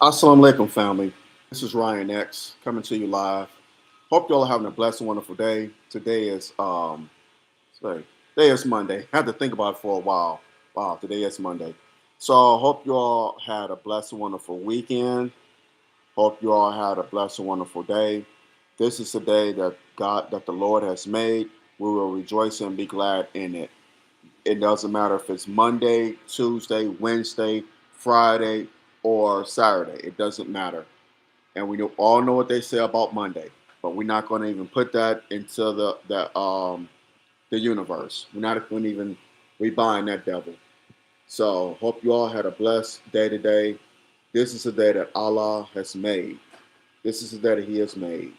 Assalamu alaikum, family. This is Ryan X coming to you live. Hope you all are having a blessed and wonderful day. Sorry, today is Monday. I had to think about it for a while. Wow, today is Monday. So hope you all had a blessed and wonderful weekend. Hope you all had a blessed and wonderful day. This is the day that the Lord has made. We will rejoice and be glad in it. It doesn't matter if it's Monday, Tuesday, Wednesday, Friday, or Saturday. It doesn't matter. And all know what they say about Monday, but we're not going to even put that into the universe. We're not going to even we bind that devil. So hope you all had a blessed day today. This is the day that Allah has made. This is the day that He has made.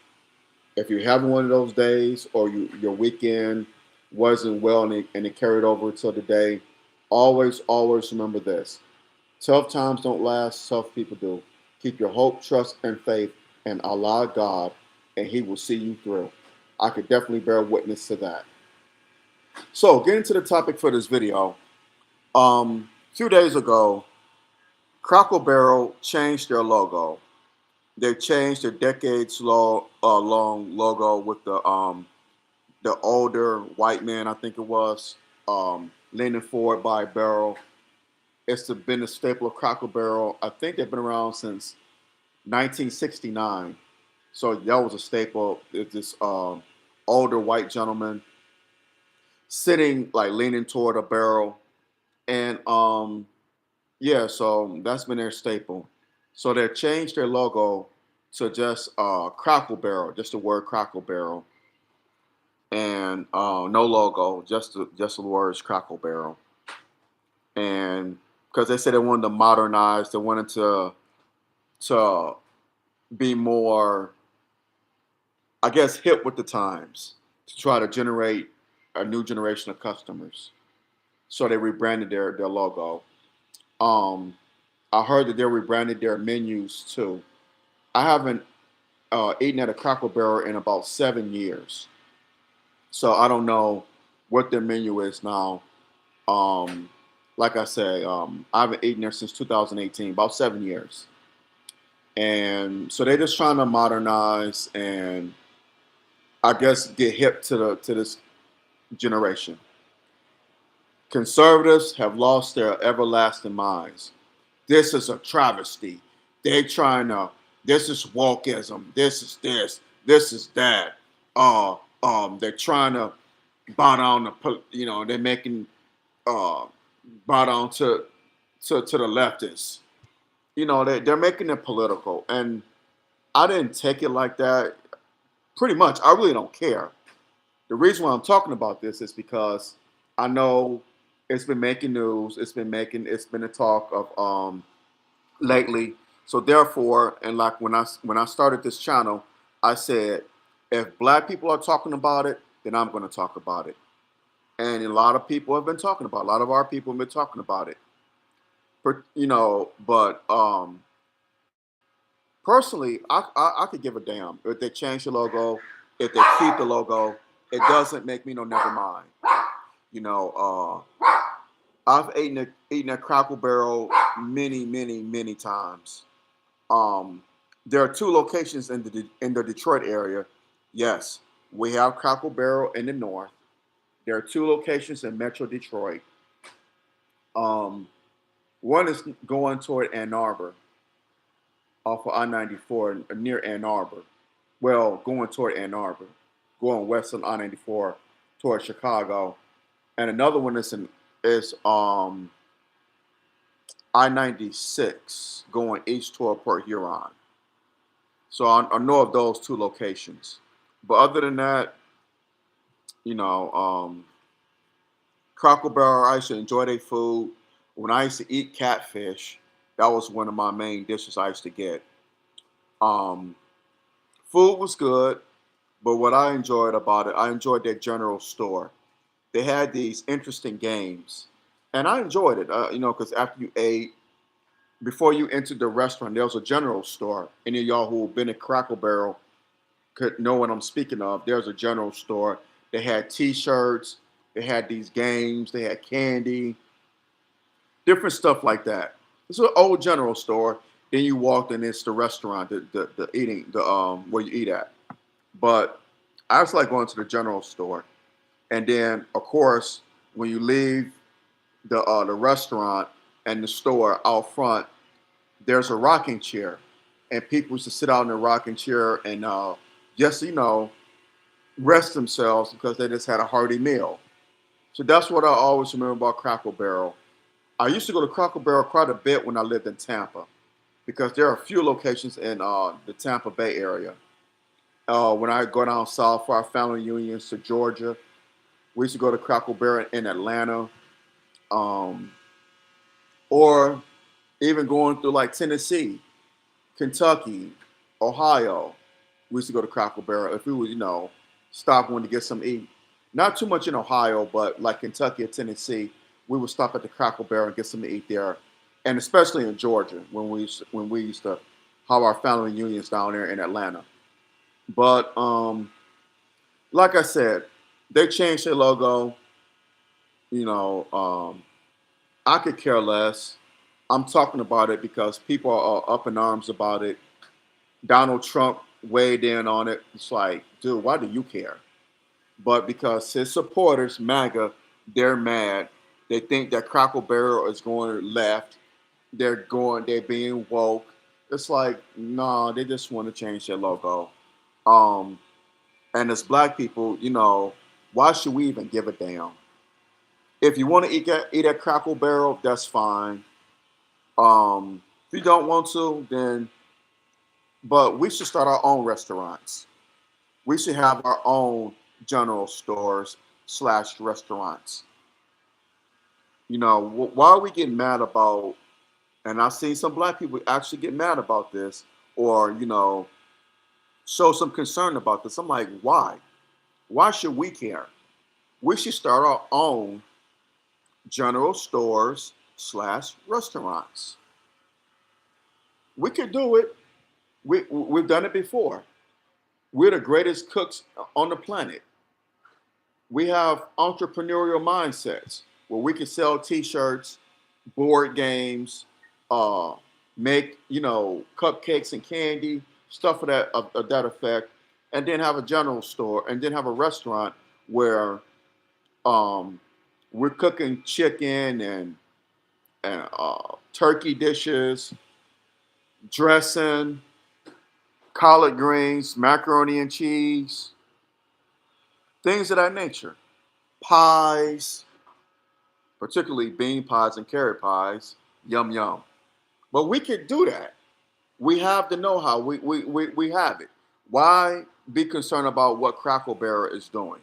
If you're having one of those days or your weekend wasn't well and it carried over till today, always remember this. Tough times don't last, tough people do. Keep your hope, trust, and faith in Allah God, and He will see you through. I could definitely bear witness to that. So, getting to the topic for this video, a few days ago, Crackle Barrel changed their logo. They changed their long logo with the older white man, I think it was, leaning forward by a barrel. Been a staple of Crackle Barrel. I think they've been around since 1969. So that was a staple. It's this older white gentleman sitting, like leaning toward a barrel. And yeah, so that's been their staple. So they changed their logo to just Crackle Barrel, just the word Crackle Barrel. And no logo, just the words Crackle Barrel. And because they said they wanted to modernize, they wanted to be more, I guess, hip with the times to try to generate a new generation of customers. So they rebranded their logo. Um, I heard that they rebranded their menus too. I haven't eaten at a Crackle Barrel in about 7 years, so I don't know what their menu is now. Um, like I say, I haven't eaten there since 2018, about 7 years. And so they're just trying to modernize and I guess get hip to this generation. Conservatives have lost their everlasting minds. This is a travesty. They trying to. This is wokeism. This is this. This is that. They're trying to bow down to. They're making uh, bow down to the leftists. They're making it political, and I didn't take it like that. Pretty much, I really don't care. The reason why I'm talking about this is because I know it's been making news. It's been a talk of lately. So therefore, and like when I started this channel, I said if black people are talking about it, then I'm going to talk about it. And a lot of people have been talking about it. A lot of our people have been talking about it. But personally, I could give a damn if they change the logo, if they keep the logo. It doesn't make me no never mind. You know, I've eaten at Crackle Barrel many times. Um, there are two locations in the Detroit area. Yes, we have Crackle Barrel in the north. There are two locations in Metro Detroit. Um, one is going toward Ann Arbor, off of I-94 near Ann Arbor. Well, going toward Ann Arbor, going west on I-94 toward Chicago, and another one is I-96 going east toward Port Huron. So I know of those two locations. But other than that, you know, Crackle Barrel, I used to enjoy their food. When I used to eat catfish, that was one of my main dishes I used to get. Um, Food was good, but what I enjoyed about it, I enjoyed their general store. They had these interesting games, and I enjoyed it. Because after you ate, before you entered the restaurant, there was a general store. Any of y'all who have been at Crackle Barrel could know what I'm speaking of. There's a general store. They had T-shirts. They had these games. They had candy, different stuff like that. It's an old general store, Then you walk and it's the restaurant, the eating, the where you eat at. But I just like going to the general store. And then of course, when you leave the restaurant and the store out front, there's a rocking chair. And people used to sit out in the rocking chair and just, rest themselves because they just had a hearty meal. So that's what I always remember about Crackle Barrel. I used to go to Crackle Barrel quite a bit when I lived in Tampa because there are a few locations in the Tampa Bay area. When I go down south for our family reunions to Georgia, we used to go to Crackle Barrel in Atlanta, um, or even going through like Tennessee, Kentucky, Ohio. We used to go to Crackle Barrel if we would, stop when to get some eat. Not too much in Ohio, but like Kentucky or Tennessee, we would stop at the Crackle Barrel and get some to eat there, and especially in Georgia when we used to have our family reunions down there in Atlanta. But like I said, they changed their logo. You know, I could care less. I'm talking about it because people are up in arms about it. Donald Trump weighed in on it. It's like, dude, why do you care? But because his supporters, MAGA, they're mad. They think that Crackle Barrel is going left. They're being woke. It's like, no, they just want to change their logo. Um, and as black people, why should we even give a damn? If you want to eat at Crackle Barrel, that's fine. If you don't want to, then, but we should start our own restaurants. We should have our own general stores slash restaurants. Why are we getting mad about, and I've seen some black people actually get mad about this or, show some concern about this. I'm like, why? Why should we care? We should start our own general stores slash restaurants. We could do it. We've done it before. We're the greatest cooks on the planet. We have entrepreneurial mindsets where we can sell T-shirts, board games, uh, make cupcakes and candy, stuff of that effect, and then have a general store, and then have a restaurant where um, we're cooking chicken and turkey dishes, dressing, collard greens, macaroni and cheese, things of that nature, pies, particularly bean pies and carrot pies. Yum yum. But we could do that. We have the know-how. We have it. Why be concerned about what Crackle Barrel is doing?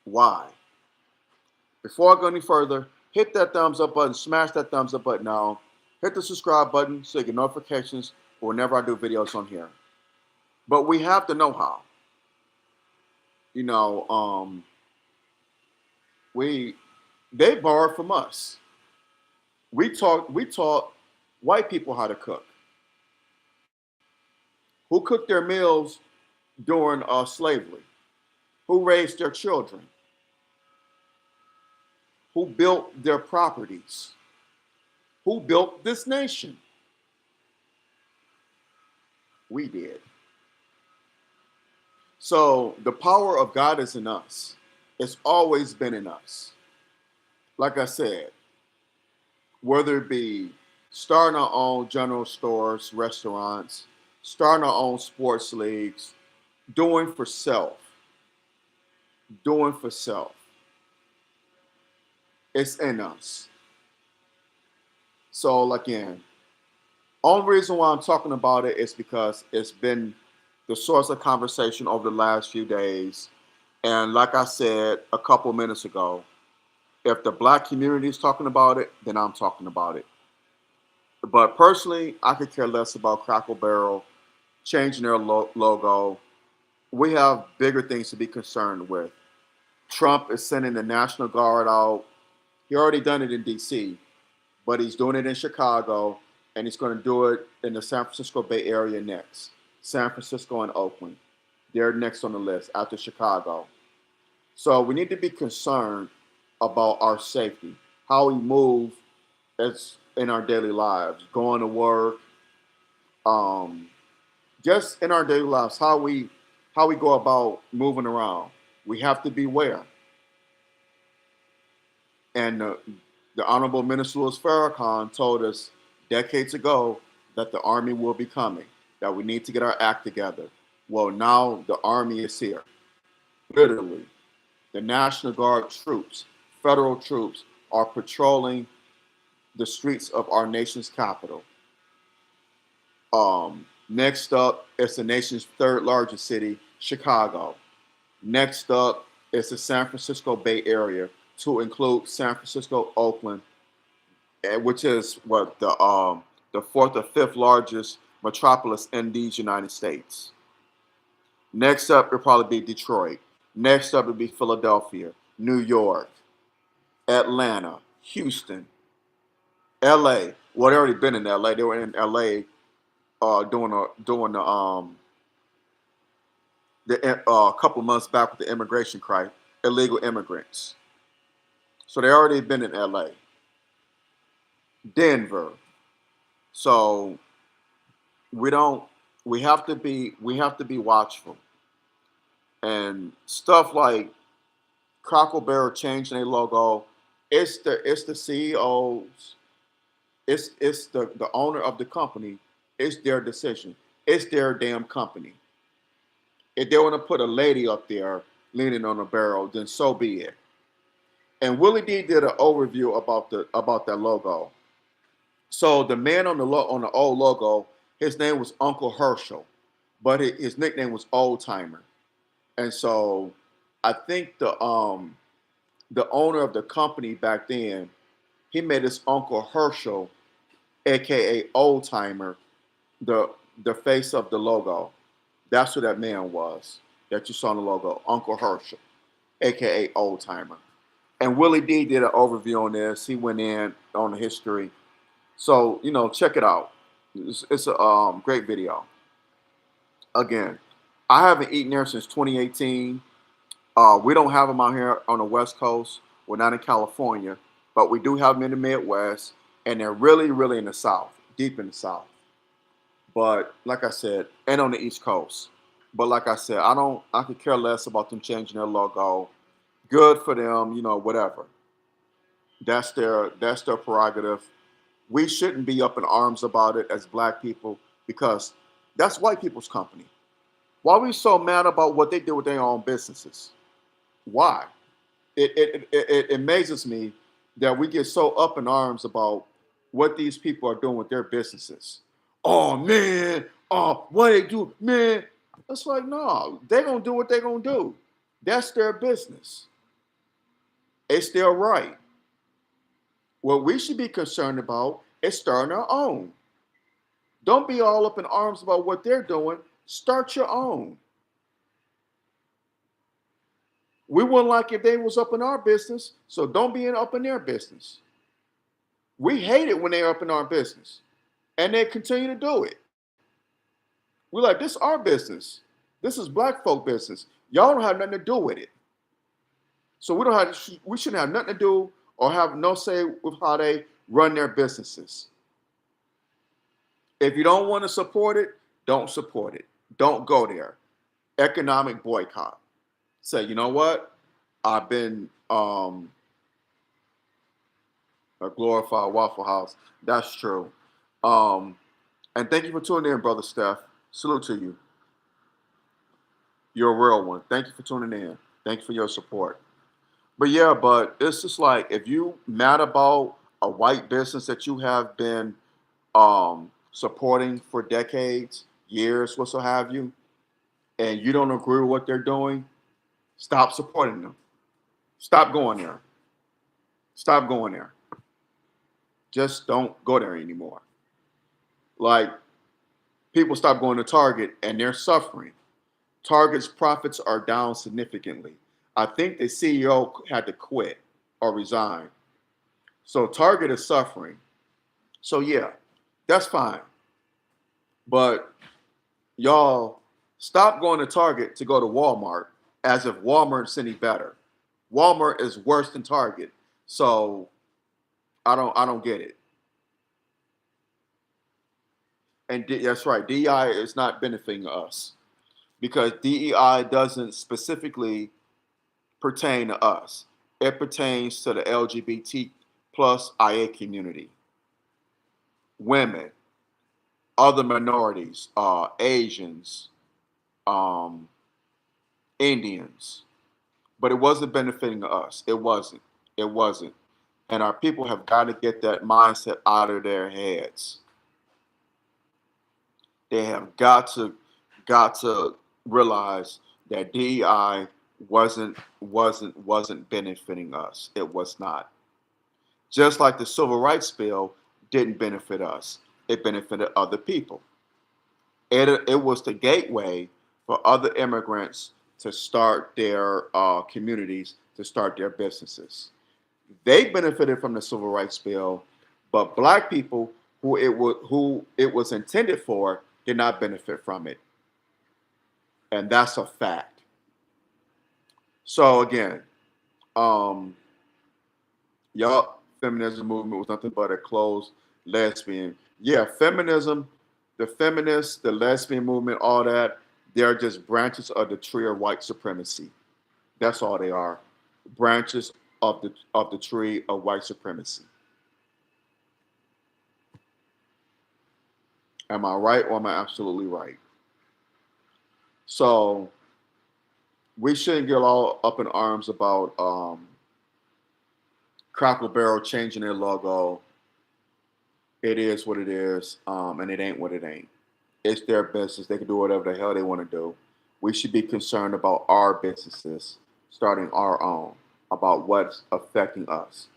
Why? Before I go any further, hit that thumbs up button, smash that thumbs up button now. Hit the subscribe button so you get notifications for whenever I do videos on here. But we have the know-how. You know, we they borrowed from us. We taught white people how to cook. Who cooked their meals during slavery? Who raised their children? Who built their properties? Who built this nation? We did. So the power of God is in us. It's always been in us. Like I said, whether it be starting our own general stores, restaurants, starting our own sports leagues, doing for self, doing for self. It's in us. So again, only reason why I'm talking about it is because it's been the source of conversation over the last few days. And like I said a couple minutes ago, if the black community is talking about it, then I'm talking about it. But personally, I could care less about Crackle Barrel changing their logo. We have bigger things to be concerned with. Trump is sending the National Guard out. He already done it in D.C., but he's doing it in Chicago, and he's going to do it in the San Francisco Bay Area next. San Francisco and Oakland. They're next on the list after Chicago. So we need to be concerned about our safety, how we move as in our daily lives, going to work, Um, just in our daily lives, how we go about moving around, we have to beware. And the Honorable Minister Louis Farrakhan told us decades ago that the Army will be coming, that we need to get our act together. Well, now the Army is here. Literally, the National Guard troops, federal troops, are patrolling the streets of our nation's capital. Next up is the nation's third largest city, Chicago. Next up is the San Francisco Bay Area, to include San Francisco, Oakland, which is what the fourth or fifth largest metropolis in these United States. Next up would probably be Detroit. Next up would be Philadelphia, New York, Atlanta, Houston, L.A. Well, they already been in L.A. They were in L.A. Doing a couple of months back with the immigration crisis, illegal immigrants. So they already been in L.A. Denver. So we don't. We have to be watchful, and stuff like Crackle Barrel changing their logo. It's the CEOs. It's the owner of the company. It's their decision. It's their damn company. If they want to put a lady up there leaning on a barrel, then so be it. And Willie D did an overview about that logo. So the man on the old logo, his name was Uncle Herschel, but his nickname was Old Timer. And so I think the owner of the company back then, he made his Uncle Herschel, aka Old Timer, the the face of the logo. That's who that man was that you saw in the logo, Uncle Herschel, aka Old Timer. And Willie D did an overview on this. He went in on the history. So, check it out. It's a great video. Again, I haven't eaten there since 2018. We don't have them out here on the West Coast. We're not in California, but we do have them in the Midwest, and they're really, really in the South, deep in the South. But like I said, and on the East Coast. But like I said, I could care less about them changing their logo. Good for them, whatever. That's their prerogative. We shouldn't be up in arms about it as black people because that's white people's company. Why are we so mad about what they do with their own businesses? Why? It amazes me that we get so up in arms about what these people are doing with their businesses. Oh man, oh what they do, man. It's like no, they're gonna do what they're gonna do. That's their business. It's their right. What we should be concerned about is starting our own. Don't be all up in arms about what they're doing. Start your own. We wouldn't like if they was up in our business, so don't be up in their business. We hate it when they're up in our business, and they continue to do it. We're like, this is our business. This is black folk business. Y'all don't have nothing to do with it. So we shouldn't have nothing to do or have no say with how they run their businesses. If you don't want to support it, don't support it. Don't go there. Economic boycott. Say, you know what? I've been a glorified Waffle House. That's true. Um, and thank you for tuning in, brother Steph. Salute to you. You're a real one. Thank you for tuning in. Thank you for your support. But yeah, but it's just like if you mad about a white business that you have been supporting for decades, years, what so have you, and you don't agree with what they're doing, stop supporting them. Stop going there. Stop going there. Just don't go there anymore. Like people stop going to Target and they're suffering. Target's profits are down significantly. I think the CEO had to quit or resign. So Target is suffering. So yeah, that's fine. But y'all stop going to Target to go to Walmart as if Walmart's any better. Walmart is worse than Target. So I don't get it. And that's right. DEI is not benefiting us because DEI doesn't specifically pertain to us. It pertains to the LGBT plus IA community, women, other minorities, Asians, um, Indians. But it wasn't benefiting us. It wasn't. It wasn't. And our people have got to get that mindset out of their heads. They have got to realize that DEI wasn't benefiting us. It was not. Just like the civil rights bill didn't benefit us. It benefited other people. It was the gateway for other immigrants to start their communities, to start their businesses. They benefited from the civil rights bill, but black people who it was intended for did not benefit from it. And that's a fact. So again, um, y'all feminism movement was nothing but a closed lesbian. Yeah, feminism, the feminists, the lesbian movement, all that, they're just branches of the tree of white supremacy. That's all they are. Branches of the tree of white supremacy. Am I right or am I absolutely right? So we shouldn't get all up in arms about Crackle Barrel changing their logo. It is what it is, and it ain't what it ain't. It's their business. They can do whatever the hell they want to do. We should be concerned about our businesses, starting our own, about what's affecting us.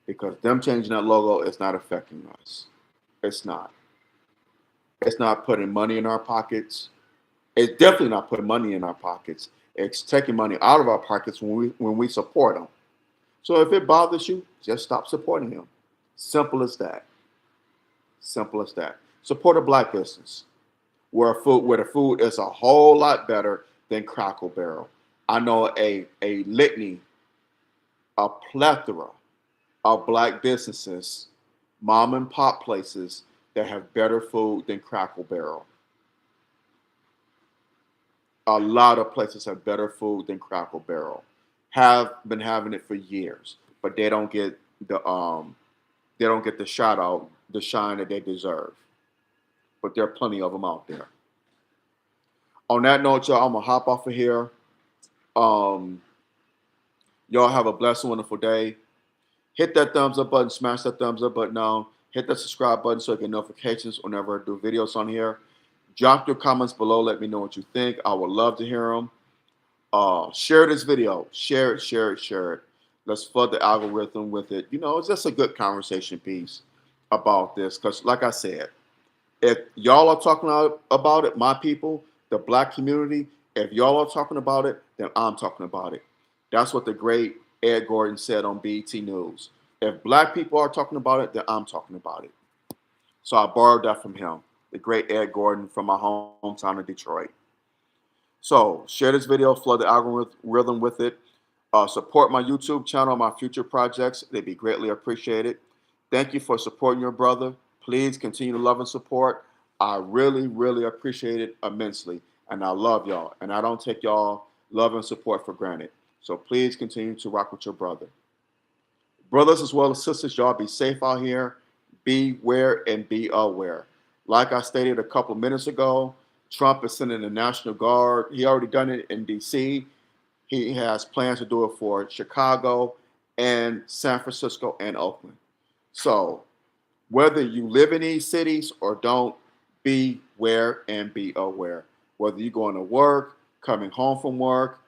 Because them changing that logo is not affecting us. It's not. It's not putting money in our pockets. It's definitely not putting money in our pockets. It's taking money out of our pockets when we support them. So if it bothers you, just stop supporting him. Simple as that. Simple as that. Support a black business where the food is a whole lot better than Crackle Barrel. I know a litany, a plethora of black businesses, mom and pop places that have better food than Crackle Barrel. A lot of places have better food than Crackle Barrel. Have been having it for years, but they don't get the shout out, the shine that they deserve. But there are plenty of them out there. On that note, y'all, I'm gonna hop off of here. Um, y'all have a blessed, wonderful day. Hit that thumbs up button, smash that thumbs up button now. Hit that subscribe button so you get notifications whenever I do videos on here. Drop your comments below. Let me know what you think. I would love to hear them. Share this video. Share it, share it, share it. Let's flood the algorithm with it. You know, it's just a good conversation piece about this. Because like I said, if y'all are talking about it, my people, the black community, if y'all are talking about it, then I'm talking about it. That's what the great Ed Gordon said on BET News. If black people are talking about it, then I'm talking about it. So I borrowed that from him, the great Ed Gordon from my hometown of Detroit. So share this video, flood the algorithm with it. Support my YouTube channel, my future projects. They'd be greatly appreciated. Thank you for supporting your brother. Please continue to love and support. I really, really appreciate it immensely. And I love y'all. And I don't take y'all love and support for granted. So please continue to rock with your brother. Brothers as well as sisters, y'all be safe out here. Beware and be aware. Like I stated a couple minutes ago, Trump is sending the National Guard. He already done it in D.C. He has plans to do it for Chicago and San Francisco and Oakland. So whether you live in these cities or don't, beware and be aware. Whether you're going to work, coming home from work,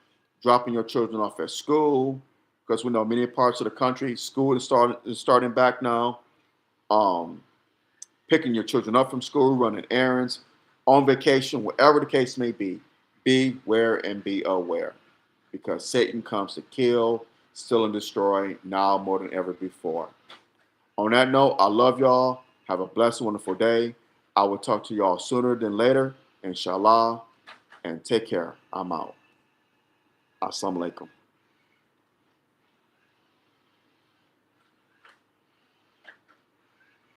dropping your children off at school, because we know many parts of the country, school is starting back now. Picking your children up from school, running errands, on vacation, whatever the case may be, beware and be aware. Because Satan comes to kill, steal, and destroy now more than ever before. On that note, I love y'all. Have a blessed, wonderful day. I will talk to y'all sooner than later, inshallah. And take care. I'm out. Assalamu alaikum.